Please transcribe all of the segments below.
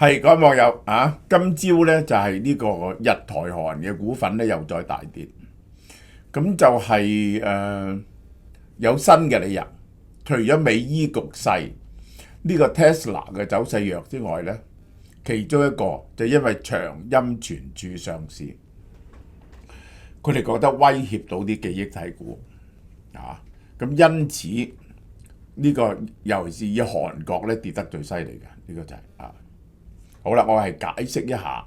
係各位網友啊，今朝咧就係呢個日台韓嘅股份咧又再大跌，咁就係有新嘅理由，除咗美伊局勢呢個 Tesla 嘅走勢弱之外咧，其中一個就因為長鑫存儲上市，佢哋覺得威脅到啲記憶體股啊，咁因此呢個尤其是以韓國咧跌得最犀利嘅呢個就係啊。好啦，我係解釋一下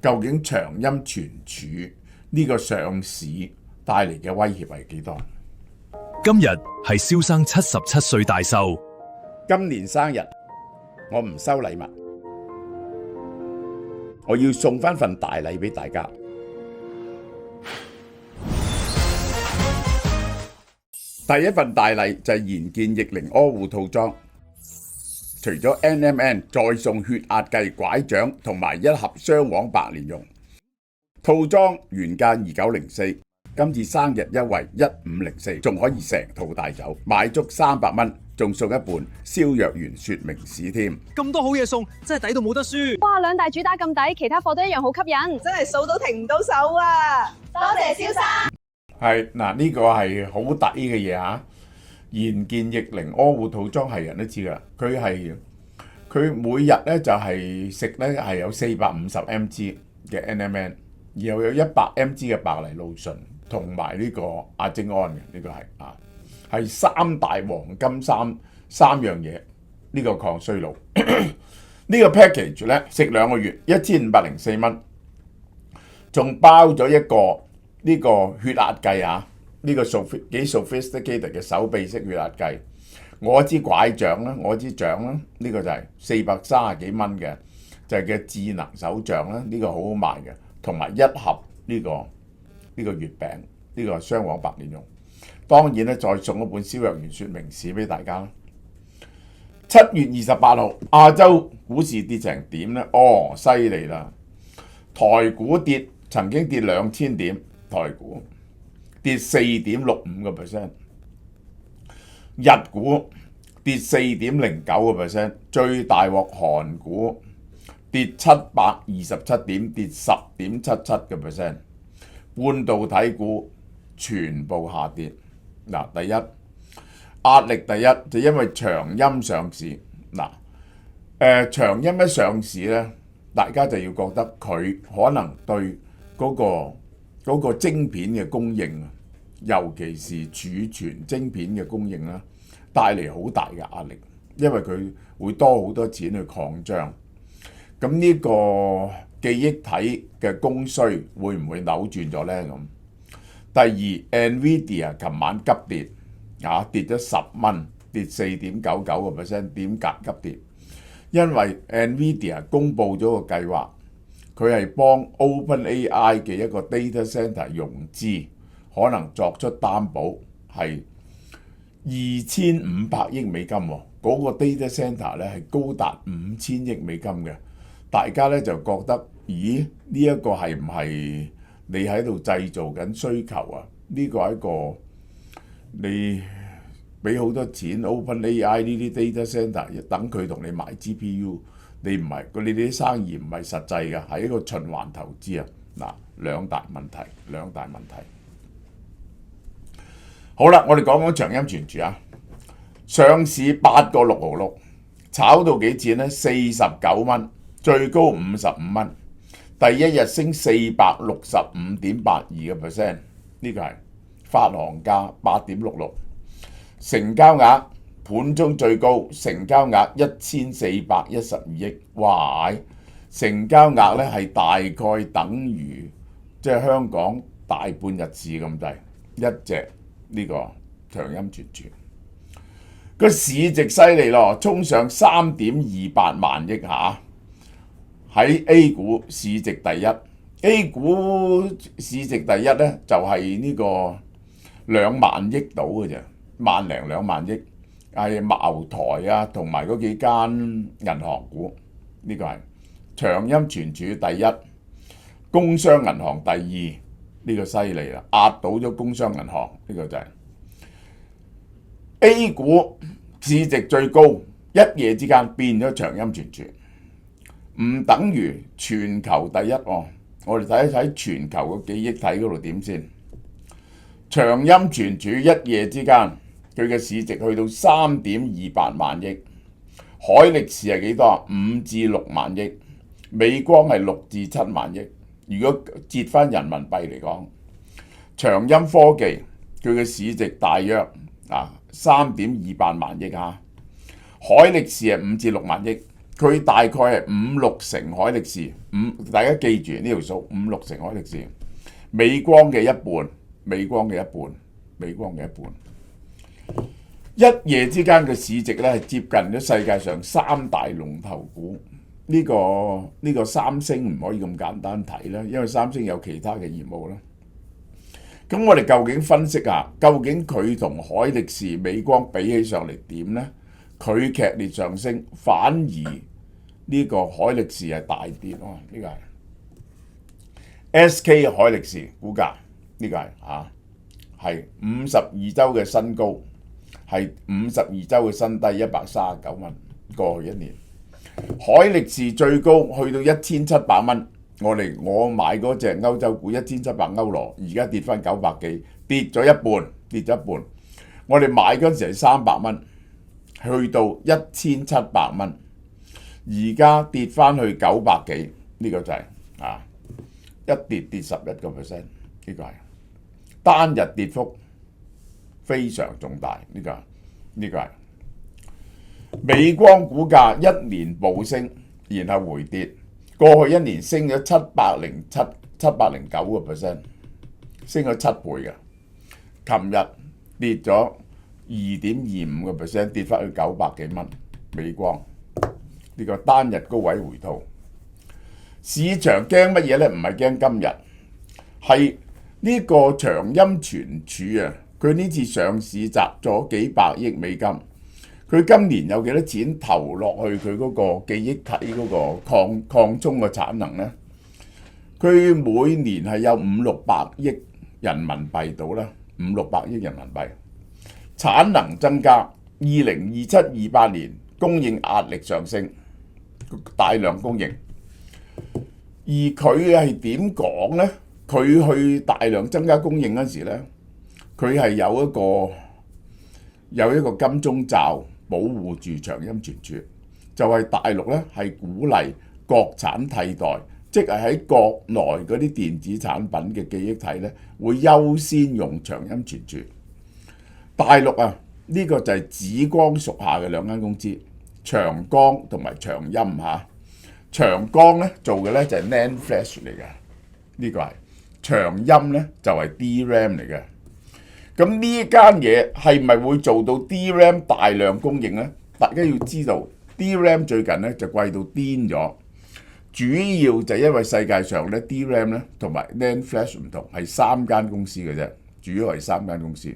究竟長鑫存儲呢個上市帶嚟嘅威脅係幾多？今日係蕭生77歲大壽，今年生日我唔收禮物，我要送翻份大禮俾大家。第一份大禮就係賢健逆齡柯護套裝。除咗 NMN， 再送血壓計、拐杖同埋一盒雙黃白蓮蓉套裝，原價2904，今次生日優惠1504，仲可以成套帶走，買足300蚊，仲送一本蕭若元說明書添。咁多好嘢送，真係抵到冇得輸。哇！兩大主打咁抵，其他貨都一樣好吸引，真係數到停唔到手啊！多謝蕭生。係嗱，呢個係好抵嘅嘢嚇。賢健逆齡柯護套裝係人都知噶，佢每日咧就係食咧係有450mg 嘅 NMN， 然後有100mg 嘅白藜蘆醇同埋呢個阿精胺嘅，呢個係三大黃金三樣嘢，呢個抗衰老呢個 package 咧食2個月1504蚊，仲包咗一個呢個血壓計啊！呢個幾 sophisticated 嘅手臂式血壓計，我支拐杖啦，我支杖啦，呢個就係430幾蚊嘅，就係嘅智能手杖啦，呢個好好賣嘅，同埋一盒呢個月餅，呢個雙黃白蓮蓉。當然咧，再送一本蕭若元說明書俾大家啦。7月28號，亞洲股市跌成點咧？哦，犀利啦！台股曾經跌2000點，台股跌4.65%，日股跌4.09%，最大鑊韓股跌727點，跌10.77%，半導體股全部下跌。嗱，第一壓力就因為長鑫上市。嗱，長鑫一上市咧，大家就要覺得佢可能對嗰個晶片嘅供應，尤其是儲存晶片嘅供應啦，帶嚟好大嘅壓力，因為佢會多好多錢去擴張。咁呢個記憶體嘅供需會唔會扭轉咗呢？咁第二 ，NVIDIA 琴晚急跌，跌咗10蚊，跌4.99%，點解急跌？因為 NVIDIA 公佈咗個計劃。佢係幫 OpenAI 嘅一個 data center 融資，可能作出擔保，係2500億美金喎。嗰個 data center 咧係高達5000億美金嘅。大家咧就覺得，咦？呢一個係唔係你喺度製造緊需求啊？呢個係一個你俾好多錢 OpenAI 呢啲 data center，等佢同你買 GPU。你唔係，你哋啲生意唔係實際嘅，係一個循環投資啊！嗱，兩大問題。好啦，我哋講長鑫存儲啊，上市8個6毫6，炒到幾錢呢？49蚊，最高55蚊，第一日升465.82%，呢個係發行價8.66，成交額。盤中最高成交額1412億，哇！成交額咧係大概等於即係香港大半日市咁滯，一隻呢個長鑫存儲個市值犀利咯，衝上3.28萬億下，喺 A 股市值第一 ，A 股市值第一咧就係呢個2萬億到嘅啫，1萬零2萬億。係茅台啊，同埋嗰幾間銀行股，呢個係長鑫存儲第一，工商銀行第二，呢個犀利啦，壓倒咗工商銀行，呢個就係 A 股市值最高，一夜之間變咗長鑫存儲。唔等於全球第一哦。我哋睇一睇全球嘅記憶體嗰度點先。長鑫存儲一夜之間，佢嘅市值去到3.28萬億，海力士係幾多啊？5至6萬億，美光係6至7萬億。如果折翻人民幣嚟講，長鑫科技佢嘅市值大約3.28萬億嚇，海力士係5至6萬億，佢大概係5-6成海力士，大家記住呢條數5-6成海力士，美光嘅一半，美光嘅一半，美光嘅一半。一夜之間嘅市值咧係接近咗世界上3大龍頭股。呢個三星唔可以咁簡單睇啦，因為三星有其他嘅業務啦。咁我哋究竟分析下，究竟佢同海力士、美光比起上嚟點呢？佢劇烈上升，反而呢個海力士係大跌喎。呢個係 SK 海力士股價，呢個係52周嘅新高，係52周嘅新低139蚊，過去一年。海力士最高去到1700蚊，我買嗰隻歐洲股1700歐羅，而家跌翻900幾，跌咗一半，跌咗一半。我哋買嗰陣時係300蚊，去到1700蚊，而家跌翻去900幾，呢個就係一跌11%，呢個係單日跌幅非常重大，呢個係。美光股價一年暴升，然後回跌，過去一年升咗709%，升咗7倍嘅。琴日跌咗2.25%，跌翻去900幾蚊。美光呢個單日高位回吐，市場驚乜嘢呢？唔係驚今日，係呢個長鑫存儲啊！佢呢次上市集咗幾百億美金。佢今年有幾多錢投落去佢嗰個記憶體嗰個擴充嘅產能呢？佢每年係有500-600億人民幣到啦，500-600億人民幣。產能增加，2027-28年供應壓力上升，大量供應。而佢係點講呢？佢去大量增加供應嗰時呢，佢係有一個金鐘罩保護住長鑫存儲，就係大陸咧係鼓勵國產替代，即係喺國內嗰啲電子產品嘅記憶體咧會優先用長鑫存儲。大陸呢個就係紫光屬下嘅兩間公司，長江同埋長鑫嚇。長江咧做嘅咧就係 NAND Flash 嚟嘅，呢個係長鑫咧就係 DRAM 嚟嘅。咁呢間嘢係咪會做到 DRAM 大量供應呢？大家要知道 DRAM 最近咧就貴到癲咗，主要就因為世界上咧 DRAM 咧同埋 NAND Flash 唔同，係3間公司嘅啫，主要係3間公司，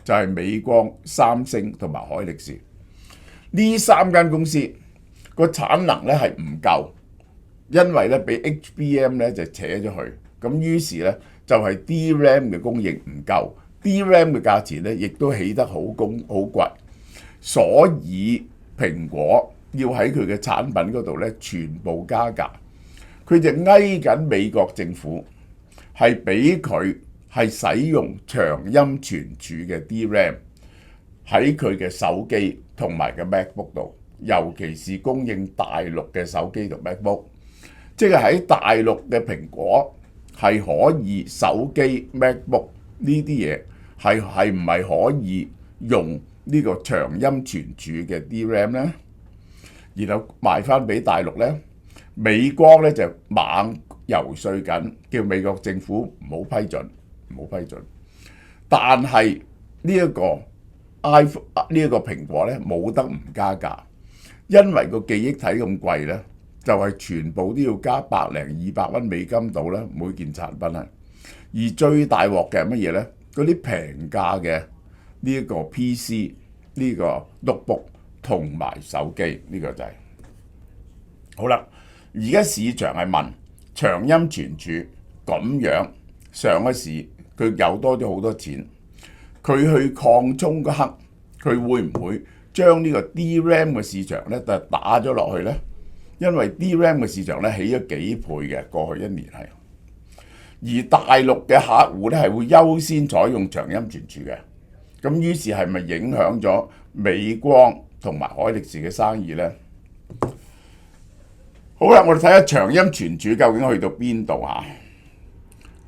就係美光、三星同埋海力士。呢3間公司個產能咧係唔夠，因為咧俾 HBM 咧就扯咗去，咁於是咧就係 DRAM 嘅供應唔夠。DRAM 嘅價錢咧，亦都起得好貴，所以蘋果要喺佢嘅產品嗰度咧，全部加價。佢就翳緊美國政府，係俾佢係使用長鑫存儲嘅 DRAM 喺佢嘅手機同埋嘅 MacBook 度，尤其是供應大陸嘅手機同 MacBook， 即係喺大陸嘅蘋果係可以手機 MacBook 呢啲嘢。係唔係可以用呢個長鑫存儲嘅 DRAM 呢？然後賣翻俾大陸呢？美光咧就猛游説緊，叫美國政府唔好批准，唔好批准。但係呢一個 iPhone 呢一個蘋果咧冇得唔加價，因為個記憶體咁貴咧，就係全部都要加100-200蚊美金到啦，每件產品係。而最大鑊嘅係乜嘢咧？嗰啲平價嘅呢一個 PC 呢個 notebook 同埋手機，呢個就係好啦。而家市場係問長鑫存儲咁樣上咗市，佢有多咗好多錢，佢去擴充嗰刻，佢會唔會將呢個 DRAM 嘅市場咧就打咗落去咧？因為 DRAM 嘅市場咧起咗幾倍嘅，過去一年係。而大陸嘅客戶咧係會優先採用長鑫存儲嘅，咁於是係咪影響咗美光同埋海力士嘅生意呢？好啦，我哋睇下長鑫存儲究竟去到邊度啊？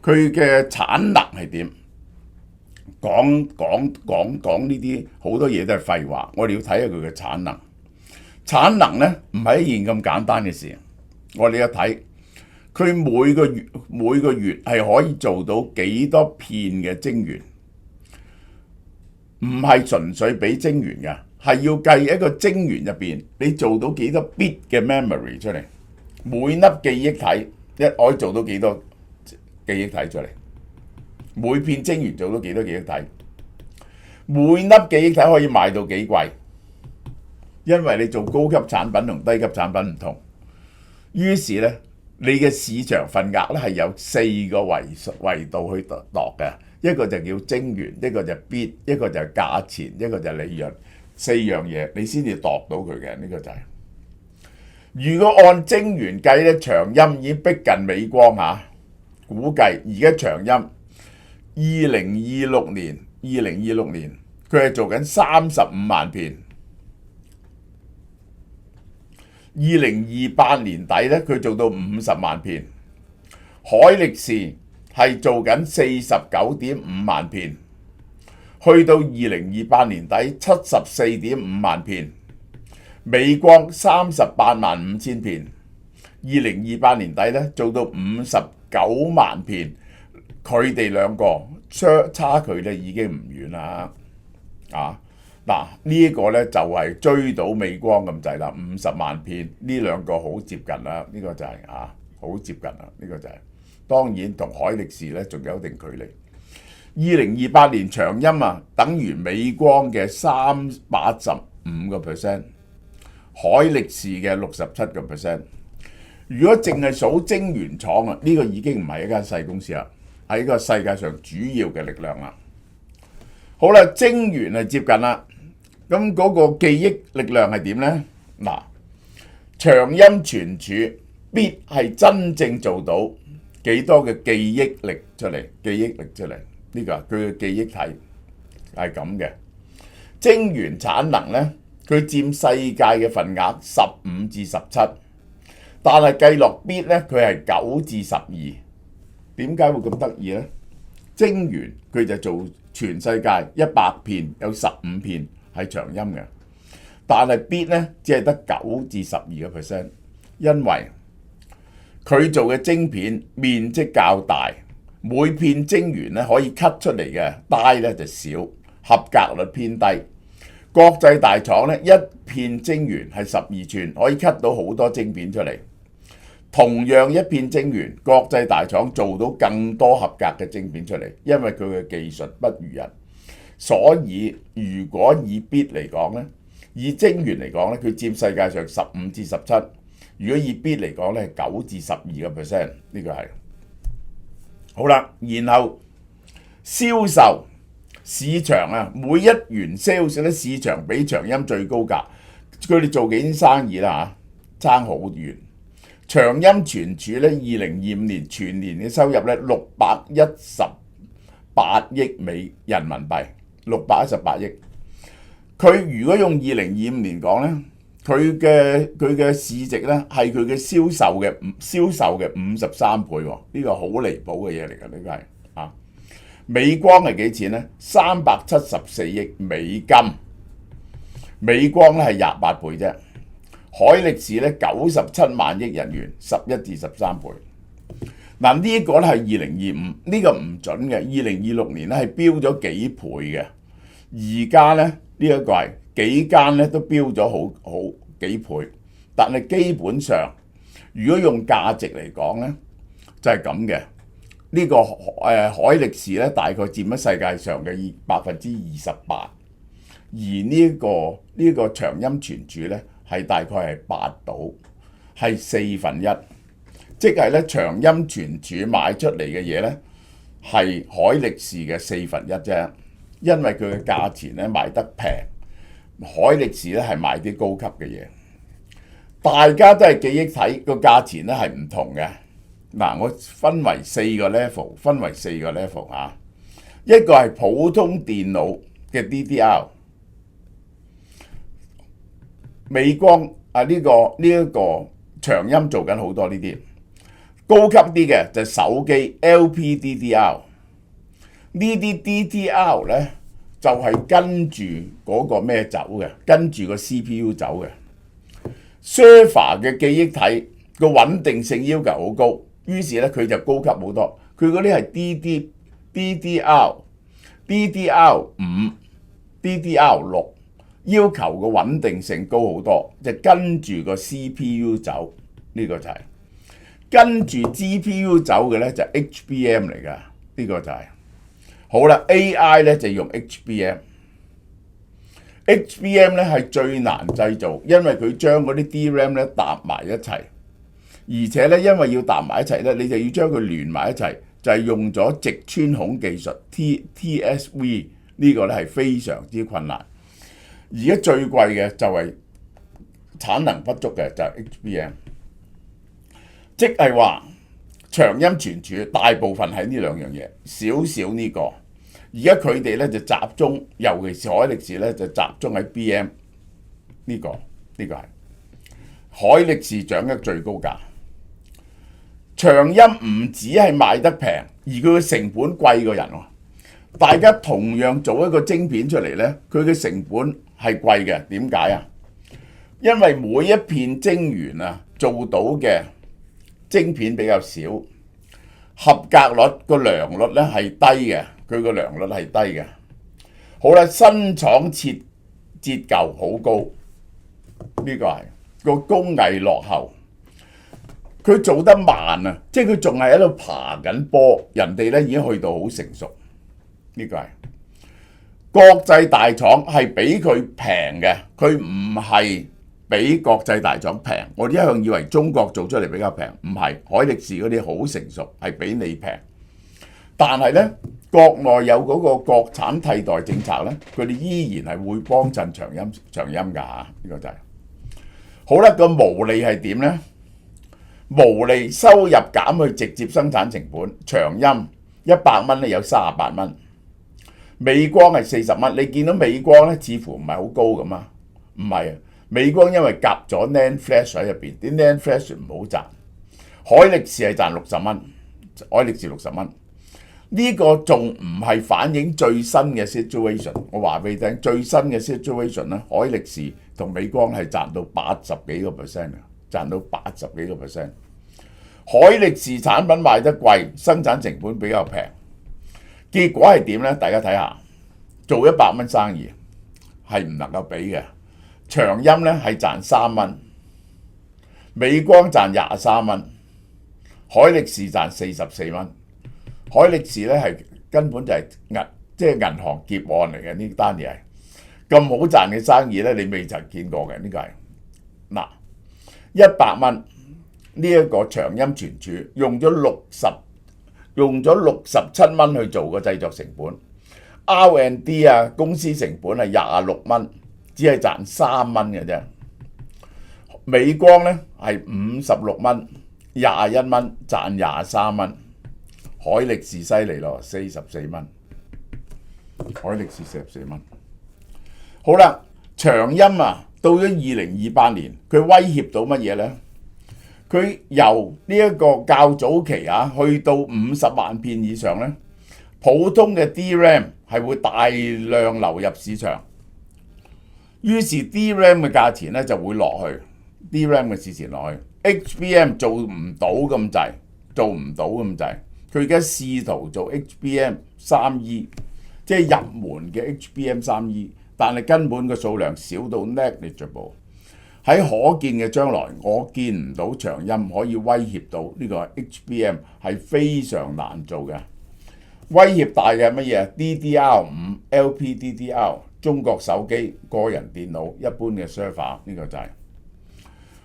佢嘅產能係點？講呢啲好多嘢都係廢話，我哋要睇下佢嘅產能。產能呢唔係一件咁簡單嘅事，我哋一睇。佢每個月係可以做到幾多片嘅晶圓，唔係純粹俾晶圓嘅，係要計一個晶圓入邊你做到幾多 bit 嘅 memory 出嚟，每粒記憶體可以做到幾多記憶體出嚟，每片晶圓做到幾多記憶體，每粒記憶體可以賣到幾貴，因為你做高級產品同低級產品唔同，於是呢。你嘅市場份額咧係有4個維度去度嘅，一個就叫晶圓，一個就係 bit，一個就係價錢，一個就係利潤，4樣嘢你先至度到佢嘅，呢個就係。如果按晶圓計咧，長鑫已經逼近美光嚇，估計而家長鑫2026年佢係做緊35萬片。2028年底咧，佢做到50萬片。海力士係做緊49.5萬片，去到2028年底74.5萬片。美光38萬5千片，2028年底咧做到59萬片。佢哋兩個差距咧已經唔遠啦，啊！嗱，呢一個咧就係追到美光咁滯啦，50萬片，呢兩個好接近啦，呢個就係好接近啦，呢個就係。當然同海力士咧仲有一定距離。2028年長鑫等於美光嘅385%，海力士嘅67%。如果淨係數晶圓廠呢個已經唔係一間細公司啦，係一個世界上主要嘅力量啦。好啦，晶圓係接近啦。咁嗰個記憶力量係點呢？嗱，長鑫存儲必係真正做到幾多嘅記憶力出嚟？呢個佢嘅記憶體係咁嘅。晶圓產能呢，佢佔世界嘅份額15至17，但係計落必呢，佢係9至12。點解會咁得意呢？晶圓佢就做全世界100片有15片。係長鑫嘅，但係 bit 咧只係得9至12%，因為佢做嘅晶片面積較大，每片晶圓咧可以 cut 出嚟嘅 die 咧就少，合格率偏低。國際大廠咧一片晶圓係12寸，可以 cut 到好多晶片出嚟。同樣一片晶圓，國際大廠做到更多合格嘅晶片出嚟，因為佢嘅技術不如人。所以如果以 bit 嚟講咧，以晶圓嚟講咧，佢佔世界上15至17。如果以 bit 嚟講咧，係9至12%，呢個係好啦。然後銷售市場每一元 sales 咧，市場比長鑫最高價。佢哋做幾件生意啦差好遠。長鑫存儲咧，2025年全年嘅收入咧618億美人民幣。618億，佢如果用2025年講咧，佢嘅市值咧係佢嘅銷售嘅53倍喎，呢個好離譜嘅嘢嚟㗎，呢個係美光係幾錢咧？374億美金，美光咧係28倍啫，海力士咧97萬億日元，11至13倍。嗱，呢個咧係2025，呢個唔準嘅。2026年咧係飆咗幾倍嘅，而家咧呢一個係幾間咧都飆咗好幾倍，但係基本上如果用價值嚟講咧就係咁嘅。呢個海力士咧大概佔咗世界上嘅28%，而呢個長鑫存儲咧係大概係8到，係1/4。即係咧，長鑫存儲買出嚟嘅嘢咧，係海力士嘅1/4啫。因為佢嘅價錢咧賣得平，海力士咧係賣啲高級嘅嘢。大家都係記憶體，個價錢咧係唔同嘅。嗱，我分為4個 level 啊。一個係普通電腦嘅 DDR， 美光啊呢一個長鑫做緊好多呢啲。高級啲嘅就係手機 LPDDR， 呢啲 DDR 咧就係跟住嗰個咩走嘅，跟住個 CPU 走嘅。Server 嘅記憶體個穩定性要求好高，於是咧佢就高級好多。佢嗰啲係DDR5、DDR6， 要求個穩定性高好多，就跟住個 CPU 走，呢個就係跟住 GPU 走嘅咧就 HBM 嚟㗎，呢個就係好啦。AI 咧就用 HBM 咧係最難製造，因為佢將嗰啲 DRAM 咧搭埋一齊，而且咧因為要搭埋一齊咧，你就要將佢連埋一齊。就係用咗直穿孔技術 TSV， 呢個咧係非常之困難。而家最貴嘅就係產能不足嘅就係 HBM， 即係話長鑫存儲大部分係呢兩樣嘢，少少呢個。而家佢哋咧就集中，尤其是海力士咧就集中喺 BM 呢個係海力士掌握最高價。長鑫唔止係賣得平，而佢嘅成本貴過人喎。大家同樣做一個晶片出嚟呢，佢嘅成本係貴嘅。點解啊？因為每一片晶圓啊做到嘅晶片比較少，合格率個良率呢係低嘅，佢個良率係低嘅。好啦，新廠折舊好高，呢個係個工藝落後。佢做得慢啊，即係佢仲係喺度爬緊波，人哋咧已經去到好成熟。呢個係國際大廠係比佢平嘅，佢唔係比國際大廠平。我一向以為中國做出嚟比較平，唔係，海力士嗰啲好成熟，係比你平。但係咧，國內有嗰個國產替代政策咧，佢哋依然係會幫襯長鑫㗎嚇。呢個就係好啦。個毛利係點咧？毛利收入減去直接生產成本，長鑫100蚊咧有38蚊，美光係40蚊。你見到美光咧似乎唔係好高咁啊？唔係啊，美光因為夾咗 NAND Flash 喺入邊，啲 NAND Flash 唔好賺。海力士係賺60蚊，海力士60蚊。呢個仲唔係反映最新嘅 situation？ 我話俾你聽，最新嘅 situation 咧，海力士同美光係賺到80幾個 percent 啊！賺到80幾個 percent， 海力士產品賣得貴，生產成本比較平，結果係點呢？大家睇下，做100蚊生意係唔能夠比嘅。長鑫呢係賺3蚊，美光賺23蚊，海力士賺44蚊。海力士呢係根本就係銀行劫案嚟嘅，呢單嘢係咁好賺嘅生意呢，你未曾見過嘅。呢個係嗱。100蚊呢一個長鑫存儲用咗67蚊去做個製作成本 ，R&D 啊公司成本係26蚊，只係賺3蚊嘅啫。美光呢係56蚊，21蚊賺23蚊。海力士犀利咯，44蚊。海力士44蚊。好啦，長鑫啊！到咗2028年，佢威脅到乜嘢呢？佢由呢一個較早期啊，去到50萬片以上呢，普通嘅 DRAM 係會大量流入市場，於是 DRAM 嘅價錢咧就會落去 ，DRAM 嘅市場落去 ，HBM 做唔到咁滯，佢而家試圖做 HBM3E， 即係入門嘅 HBM3E。但係根本個數量少到 negligible， 喺可見嘅將來，我見唔到長鑫可以威脅到呢個 HBM， 係非常難做嘅。威脅大嘅係乜嘢？DDR5、LPDDR、中國手機、個人電腦、一般嘅 server， 呢個就係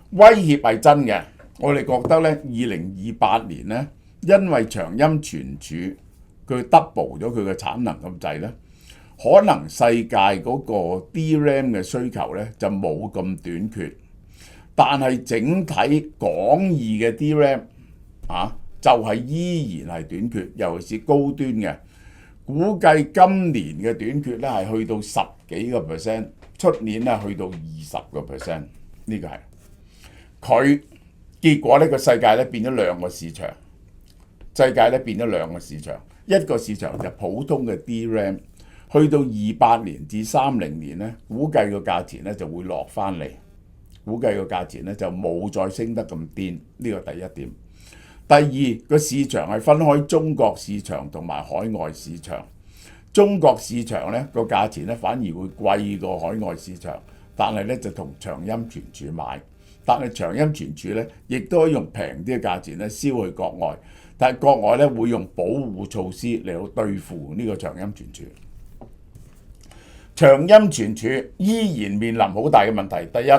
威脅係真嘅。我哋覺得呢2028年呢，因為長鑫存儲佢 double 咗佢嘅產能咁滯呢。可能世界嗰個 DRAM 嘅需求咧就冇咁短缺，但係整體廣義嘅 DRAM 就係依然係短缺，尤其是高端嘅。估計今年嘅短缺咧係去到10幾個 percent， 出年咧去到20個 percent。呢個係佢結果呢個世界咧變咗兩個市場，一個市場就普通嘅 DRAM， 去到28年至30年咧，估計個價錢咧就會落翻嚟，估計個價錢咧就冇再升得咁癲。呢個第一點。第二個市場係分開中國市場同埋海外市場。中國市場咧個價錢咧反而會貴過海外市場，但係咧就同長鑫存儲買，但係長鑫存儲咧亦都可以用平啲嘅價錢咧銷去國外，但係國外咧會用保護措施嚟到對付呢個長鑫存儲。長鑫存儲依然面臨好大嘅問題。第一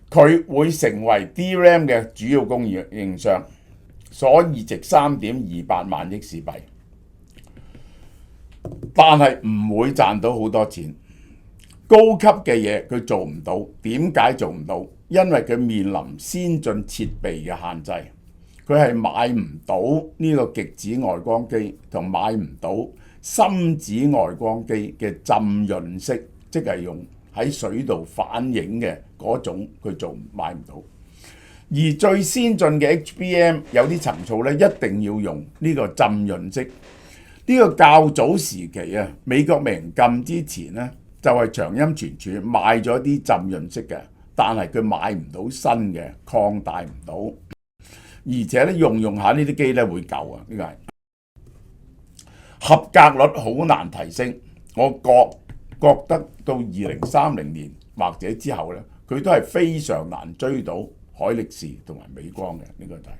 佢會成為 DRAM 嘅主要供應商，所以值3.28萬億士幣，但係唔會賺到好多錢。高級嘅嘢佢做唔到，點解做唔到？因為佢面臨先進設備嘅限制，佢係買唔到呢個極紫外光機，同買唔到深紫外光機嘅浸潤式，即係用喺水度反映嘅嗰種，佢買唔到。而最先進嘅 HBM 有啲層數咧，一定要用呢個浸潤式。呢個較早時期啊，美國未禁之前咧，就係長鑫存儲賣咗啲浸潤式嘅，但係佢買唔到新嘅，擴大唔到，而且咧用下呢啲機咧會舊啊，呢個係合格率好難提升。我覺得到2030年或者之後咧，佢都係非常難追到海力士同埋美光嘅，呢個就係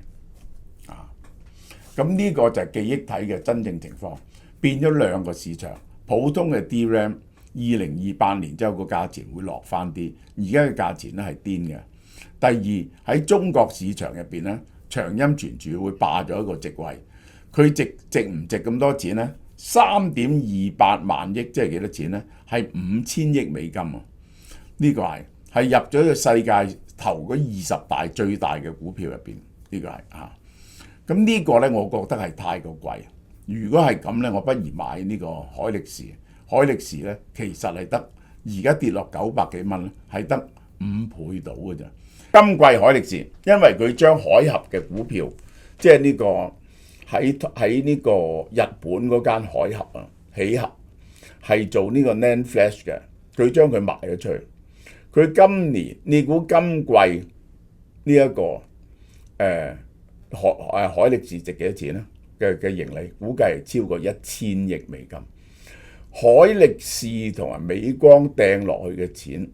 咁呢個就係記憶體嘅真正情況，變咗兩個市場。普通嘅 DRAM 2028年之後個價錢會落翻啲，而家嘅價錢咧係癲嘅。第二喺中國市場入邊咧，長鑫存儲會霸咗一個席位，佢值唔值咁多錢咧？3.28萬億即係幾多錢咧？係5000億美金啊！呢個係入咗個世界頭嗰20大最大嘅股票入邊，呢個係咁呢個咧，我覺得係太過貴。如果係咁咧，我不如買呢個海力士。海力士咧，其實係得而家跌落900幾蚊咧，係得5倍到嘅咋。今季海力士，因為佢將海峽嘅股票，即係呢個喺呢個日本嗰間海峽起峽係做呢個 NAND Flash 嘅，佢將佢賣咗出去。佢今年你估今季呢一個海力士值幾多錢咧？嘅盈利估計係超過1000億美金。海力士同埋美光掟落去嘅錢，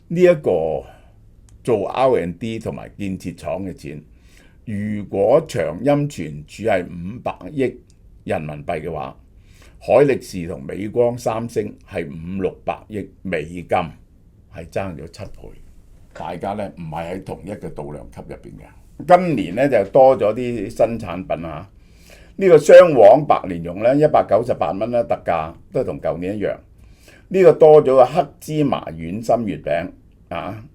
呢一個做 R&D 同埋建設廠嘅錢，如果長鑫存儲係500億人民幣嘅話，海力士同美光、三星係500-600億美金，係爭咗7倍。大家咧唔係喺同一個度量級入邊嘅。今年咧就多咗啲新產品啊！呢個雙黃白蓮蓉咧198蚊啦，特價都係同舊年一樣。呢個多咗個黑芝麻軟心月餅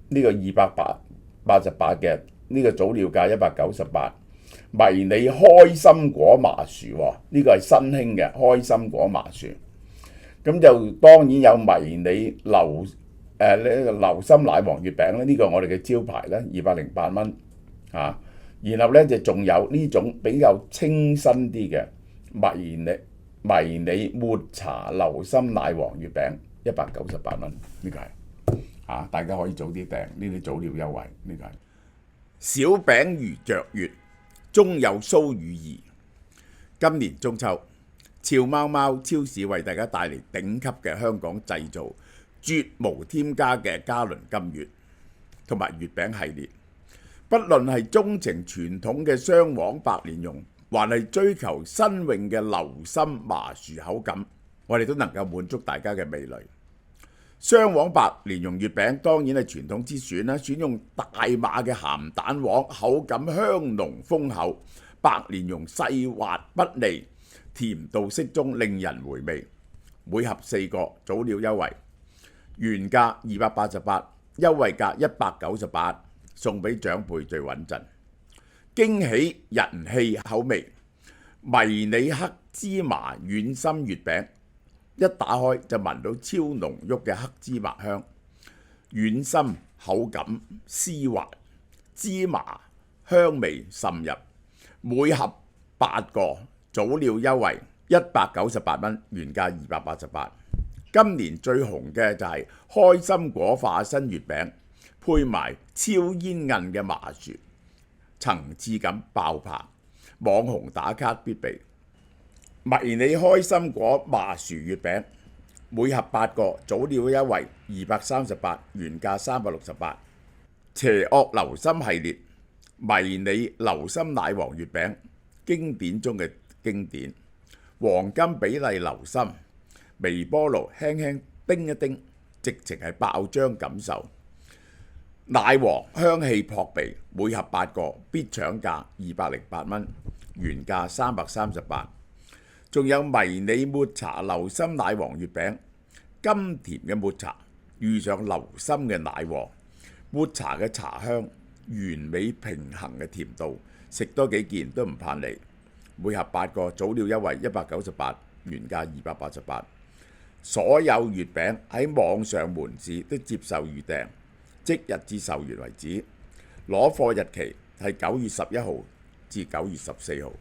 呢個288嘅，呢個早料價198。迷你開心果麻薯呢個係新興嘅開心果麻薯。咁就當然有迷你流心奶黃月餅咧，呢個我哋嘅招牌咧208蚊然後咧就仲有呢種比較清新啲嘅迷你抹茶流心奶黃月餅198蚊，呢個係大家可以早啲訂呢啲早料優惠，呢個係小餅如雀月，中有蘇與兒。今年中秋，俏貓貓超市為大家帶嚟頂級嘅香港製造、絕無添加嘅嘉麟金月同埋月餅系列。不論係鍾情傳統嘅雙黃白蓮蓉，還係追求新穎嘅流心麻薯口感，我哋都能夠滿足大家嘅味蕾。雙黃白蓮蓉月餅當然係傳統之選啦，選用大碼嘅鹹蛋黃，口感香濃豐厚，白蓮蓉細滑不膩，甜度適中，令人回味。每盒4個，早料優惠，原價288，優惠價198，送俾長輩最穩陣。驚喜人氣口味迷你黑芝麻軟心月餅，一打開就聞到超濃郁嘅黑芝麻香，軟心口感絲滑，芝麻香味滲入，每盒8個，早鳥優惠198蚊，原價288。今年最紅嘅就係開心果化身月餅，配埋超煙韌嘅麻薯，層次感爆棚，網紅打卡必備。迷你開心果麻薯月餅，每盒8個，早鳥優惠238，原價368。邪惡流心系列迷你流心奶黃月餅，經典中嘅經典，黃金比例流心，微波爐輕輕叮一叮，直情係爆漿感受。奶黃香氣撲鼻，每盒8個，必搶價208蚊，原價338。仲有迷你抹茶流心奶黃月餅，甘甜嘅抹茶遇上流心嘅奶黃，抹茶嘅茶香完美平衡嘅甜度，食多幾件都唔怕膩。每盒8個，早鳥優惠198，原價288。所有月餅喺網上門市都接受預訂，即日至售完為止。攞貨日期係9月11號至9月14號。